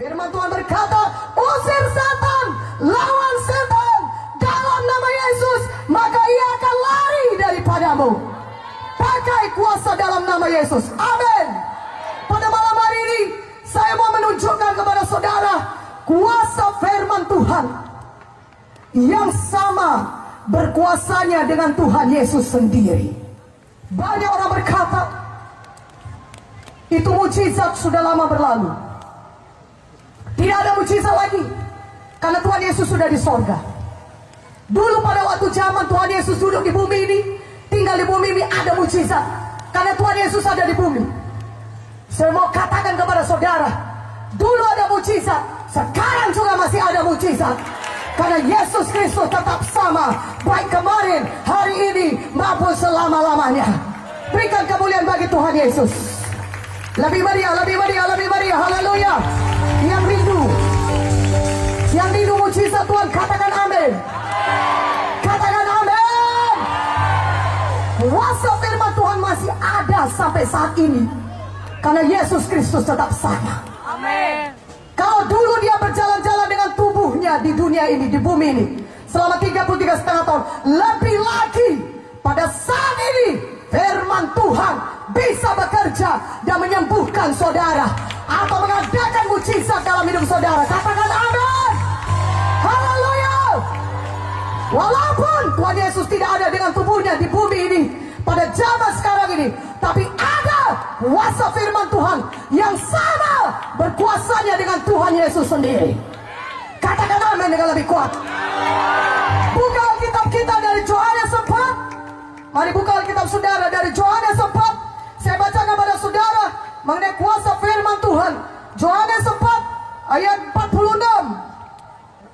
Firman Tuhan berkata, usir setan, lawan setan dalam nama Yesus, maka ia akan lari daripadamu. Pakai kuasa dalam nama Yesus. Amin. Pada malam hari ini saya mau menunjukkan kepada saudara kuasa firman Tuhan yang sama berkuasanya dengan Tuhan Yesus sendiri. Banyak orang berkata itu mujizat sudah lama berlalu. Tidak ada mujizat lagi karena Tuhan Yesus sudah di sorga. Dulu pada waktu zaman Tuhan Yesus duduk di bumi ini, tinggal di bumi ini, ada mujizat karena Tuhan Yesus ada di bumi. Saya mau katakan kepada saudara, dulu ada mujizat, sekarang juga masih ada mujizat. Karena Yesus Kristus tetap sama, baik kemarin, hari ini, maupun selama-lamanya. Berikan kemuliaan bagi Tuhan Yesus. Lebih meriah, lebih meriah, lebih meriah. Haleluya. Yang rindu mujizat Tuhan, katakan amin. Katakan amin. Kuasa firman Tuhan masih ada sampai saat ini, karena Yesus Kristus tetap sama. Amin. Kalau dulu dia berjalan-jalan dengan tubuhnya di dunia ini, di bumi ini, selama 33,5 tahun, lebih lagi pada saat ini firman Tuhan bisa bekerja dan menyembuhkan saudara atau mengadakan mujizat dalam hidup saudara. Katakan amin. Haleluya. Walaupun Tuhan Yesus tidak ada dengan tubuhnya di bumi ini pada zaman sekarang ini, tapi ada kuasa firman Tuhan yang sama berkuasanya dengan Tuhan Yesus sendiri. Katakan amin dengan lebih kuat. Buka Alkitab kita dari Yohanes 4. Mari buka Alkitab saudara dari Yohanes 4. Saya bacakan kepada saudara mengenai kuasa firman Tuhan. Yohanes 4 ayat 46.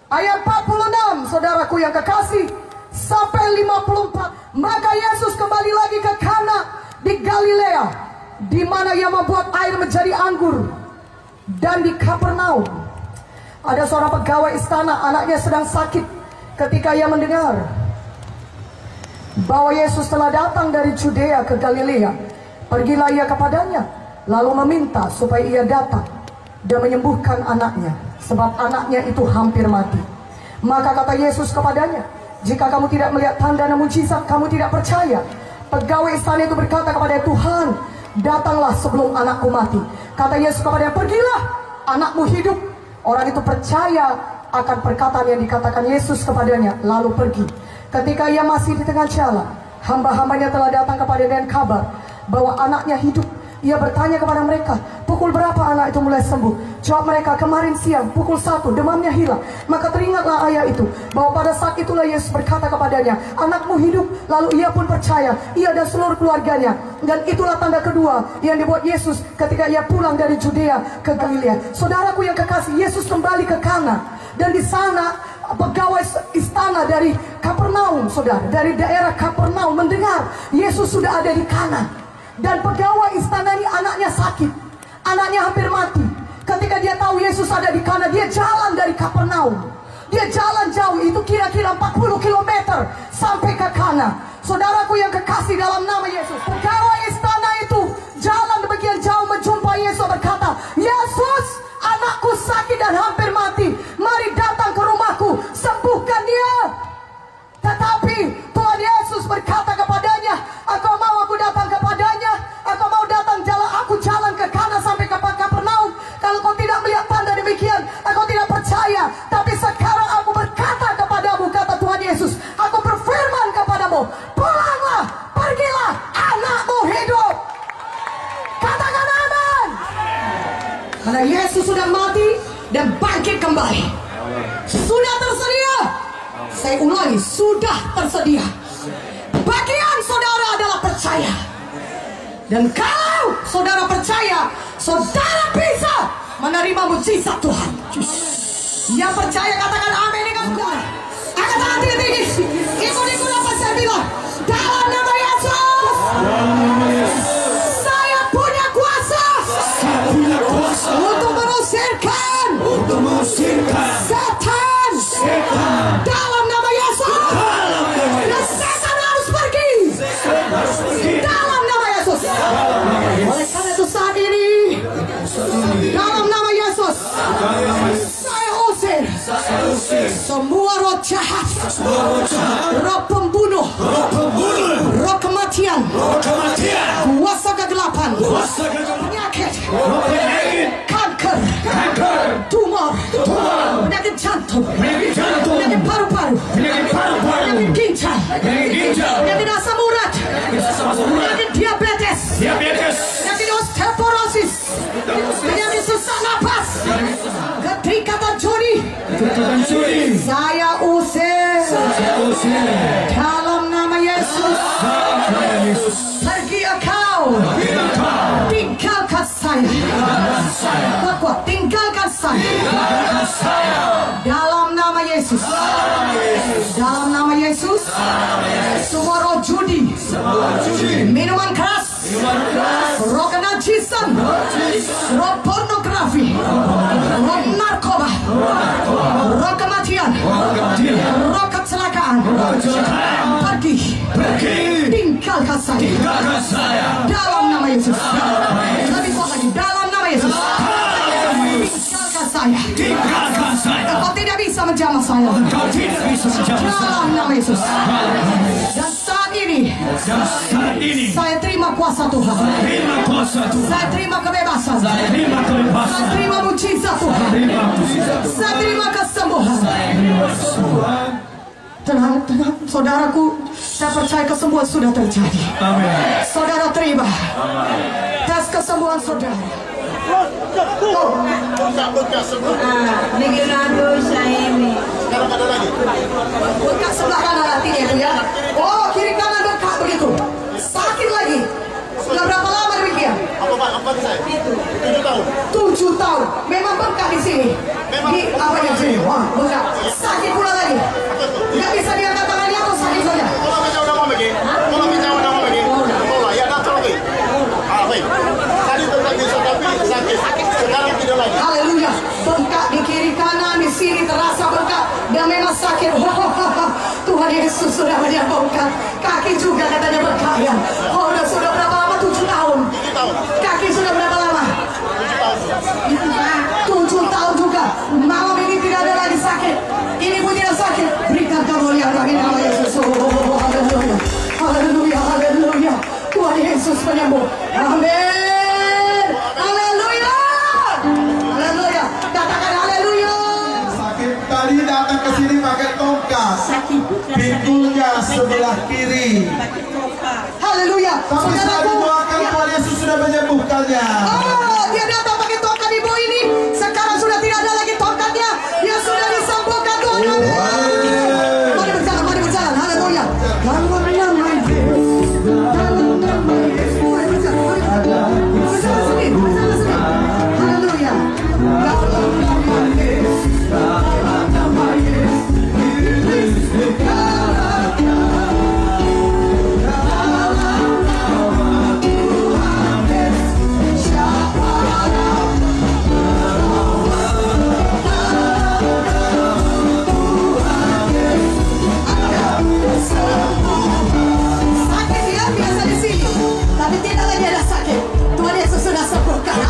Ayat 46, saudaraku yang kekasih, sampai 54. Maka Yesus kembali lagi ke Kana di Galilea, di mana ia membuat air menjadi anggur. Dan di Kapernaum ada seorang pegawai istana, anaknya sedang sakit. Ketika ia mendengar bahwa Yesus telah datang dari Judea ke Galilea, pergilah ia kepadanya, lalu meminta supaya ia datang dan menyembuhkan anaknya, sebab anaknya itu hampir mati. Maka kata Yesus kepadanya, jika kamu tidak melihat tanda dan mujizat, kamu tidak percaya. Pegawai istana itu berkata kepada Tuhan, datanglah sebelum anakku mati. Kata Yesus kepadanya, pergilah, anakmu hidup. Orang itu percaya akan perkataan yang dikatakan Yesus kepadanya, lalu pergi. Ketika ia masih di tengah jalan, hamba-hambanya telah datang kepadanya dengan kabar bahwa anaknya hidup. Ia bertanya kepada mereka, pukul berapa anak itu mulai sembuh? Jawab mereka, kemarin siang pukul 1, demamnya hilang. Maka teringatlah ayah itu bahwa pada saat itulah Yesus berkata kepadanya, anakmu hidup. Lalu ia pun percaya, ia dan seluruh keluarganya. Dan itulah tanda kedua yang dibuat Yesus ketika ia pulang dari Judea ke Galilea. Saudaraku yang kekasih, Yesus kembali ke Kana. Dan di sana pegawai istana dari Kapernaum, saudara, dari daerah Kapernaum mendengar Yesus sudah ada di Kana. Dan pegawai istana ini anaknya sakit, anaknya hampir mati. Ketika dia tahu Yesus ada di Kana, dia jalan dari Kapernaum. Dia jalan jauh, itu kira-kira 40 km sampai ke Kana. Saudaraku yang kekasih dalam nama Yesus, pegawai istana itu jalan demikian jauh menjumpai Yesus, berkata, Yesus, anakku sakit dan hampir mati, mari datang ke rumahku, sembuhkan dia. Tetapi Tuhan Yesus berkata kepadanya, engkau mau aku datang kepadanya? Engkau mau datang aku jalan ke Kana sampai ke Kapernaum? Kalau kau tidak melihat tanda demikian, engkau tidak percaya. Tapi sekarang aku berkata kepadamu, kata Tuhan Yesus, aku berfirman kepadamu, pulanglah, pergilah, anakmu hidup. Katakan amin. Karena Yesus sudah mati dan bangkit kembali. Sudah tersedia. Saya ulangi, sudah tersedia. Bagian saudara adalah percaya. Dan kalau saudara percaya, saudara bisa menerima mujizat Tuhan. Yang percaya katakan amin dengan kuat. Angkat tangan tinggi-tinggi. Ikut-ikut apa saya bilang. Dalam nama Yesus, saya punya kuasa untuk mengusirkan setan. Dalam nama Yesus, dan setan harus pergi. Dalam nama Yesus. Oleh karena itu saat ini, dalam nama Yesus, roh pembunuh, roh kematian, kuasa kegelapan, penyakit, kanker, tumor, penyakit jantung, penyakit paru-paru, penyakit ginjal, penyakit asam urat, penyakit diabetes, penyakit osteoporosis, penyakit susah napas, ketika terjadi, saya usir dalam nama Yesus. Pergi engkau, tinggalkan saya. Kuat, tinggalkan saya. Dalam nama Yesus. Dalam nama Yesus. Semua roh judi, minuman keras, roh kenajisan, roh pornografi, roh narkoba, roh kematian, roh kecelakaan, pergi, tinggalkan saya. Dalam nama Yesus. Lebih kuat lagi, dalam nama Yesus. Tinggalkan saya. Engkau tidak bisa menjamah saya. Dalam nama Yesus. Dan saat ini saya terima kuasa Tuhan. Saya terima kebebasan. Saya terima mujizat Tuhan. Saya terima kesembuhan. Tenang, saudaraku, saya percaya kesembuhan sudah terjadi. Saudara terima tes kesembuhan saudara. Bekas saya ini. Sekarang ada lagi. Bekas sebelah kanan hatinya itu ya. Oh, kiri kanan bekas begitu. Sakit lagi. Sudah berapa lama demikian? Apa saya? 7 tahun. 7 tahun. Memang bengkak di sini. Di apa yang sini? Wah, bengkak. Sakit pula lagi. Nggak bisa diangkat tangannya atau sakit saja? Kalau kita udah mau pergi, ya datang lagi. Baik. Tadi bengkak bisa tapi sakit. Sekarang tidak lagi. Haleluya. Bengkak di kiri kanan, di sini terasa bengkak dan memang sakit. Tuhan Yesus sudah menyembuhkan. Kaki juga katanya bengkak ya. Oh, sudah berapa lama? 7 tahun. 7 tahun. Kaki sudah berapa lama? 7 tahun juga. Malam ini tidak ada lagi sakit. Ini punya sakit. Berikan kemuliaan bagi nama Yesus. Oh, haleluya. Haleluya, haleluya. Tuhan Yesus penyembuh. Amin. Haleluya. Haleluya. Katakan haleluya. Sakit tadi datang ke sini pakai tongkat. Pintunya sebelah kiri. Haleluya. Tapi setelah didoakan Tuhan Yesus sudah menyembuhkannya. Oh, dia datang pakai tongkat ibu ini. Sekarang sudah tidak ada lagi tongkatnya. Dia sudah disembuhkan Tuhan. Mari berjalan. Haleluya. Dalam nama Yesus. Dalam nama Yesus. Mari berjalan. Berjalan sini. Haleluya. Dalam nama Yesus. Dalam nama Yesus.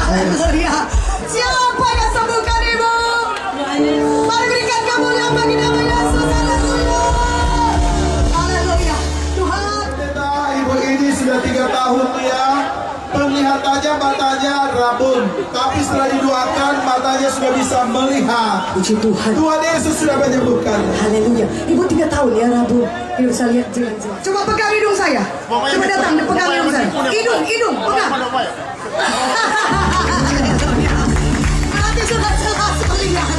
Haleluya. Siapa yang sembuhkan ibu? Mari berikan kemuliaan bagi nama Yesus. Haleluya. Haleluya. Tuhan. Kita ibu ini sudah 3 tahun ya. Penglihatannya matanya rabun. Tapi setelah didoakan matanya sudah bisa melihat. Puji Tuhan. Tuhan Yesus sudah menyembuhkan. Haleluya. Ibu 3 tahun ya rabun. Ibu saya lihat jangan. Coba pegang hidung saya. Coba datang pegang hidung saya. Hidung, pegang. Berarti sudah jelas melihat.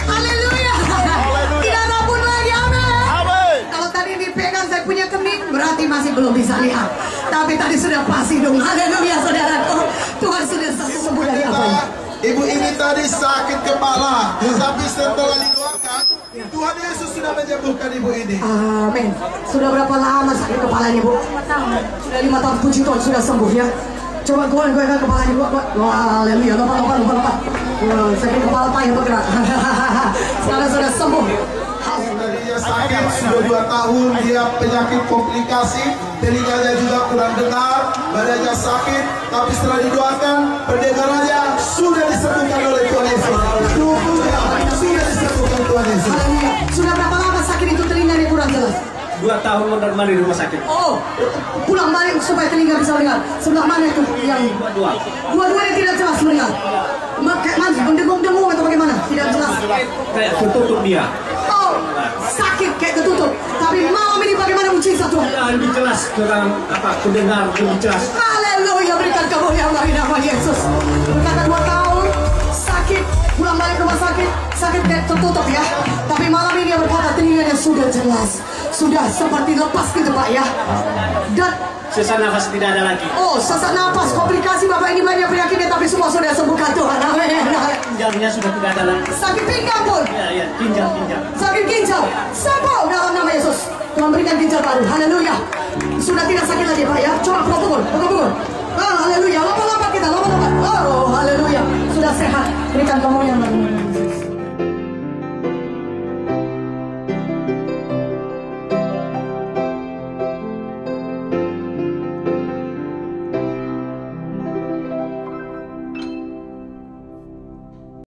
Haleluya. Tidak rabun lagi. Amin. Kalau tadi dipegang saya punya kening, berarti masih belum bisa lihat. Tapi tadi sudah pasti dong. Haleluya saudaraku. Tuhan sudah sembuh dari apa ya? Ibu ini tadi sakit kepala, tapi setelah didoakan, Tuhan Yesus sudah menyembuhkan ibu ini. Amin. Sudah berapa lama sakit kepalanya, Bu? 5 tahun. Sudah 5 tahun. Puji Tuhan sudah sembuh ya. Coba goyang kepalanya, Bu. Wah, haleluya. Lompat. Wah, sakit kepala payah bergerak. Sekarang sudah sembuh. Tadinya sakit sudah 2 tahun, dia penyakit komplikasi, telinganya juga kurang dengar, badannya sakit, tapi setelah didoakan, pendengarannya sudah disembuhkan oleh Tuhan Yesus. Tubuhnya sudah disembuhkan Tuhan Yesus. Haleluya. Sudah berapa lama sakit sakit itu telinganya kurang jelas? 2 tahun mondar-mandir di rumah sakit. Oh, pulang balik supaya telinga bisa mendengar. Sebelah mana itu yang dua-duanya tidak jelas mendengar? Mana mendengung-dengung atau bagaimana? Tidak jelas. Kayak tertutup dia. Oh, sakit kayak tertutup. Tapi malam ini bagaimana mujizat Tuhan? Ya, lebih jelas kurang mendengar lebih jelas. Haleluya, berikan kemuliaan bagi nama Yesus. Berkata 2 tahun sakit, pulang balik rumah sakit kayak tertutup ya. Tapi malam ini dia berkata telinganya sudah jelas, sudah seperti lepas gitu Pak ya. Dan sesak nafas tidak ada lagi. oh, sesak nafas, komplikasi Bapak ini banyak penyakitnya tapi semua sudah sembuhkan Tuhan. Amin. Ginjalnya sudah tidak ada lagi. Sakit pinggang pun. Ya, ginjal. Sakit ginjal. Sembuh dalam nama Yesus. Tuhan berikan ginjal baru. Haleluya. Sudah tidak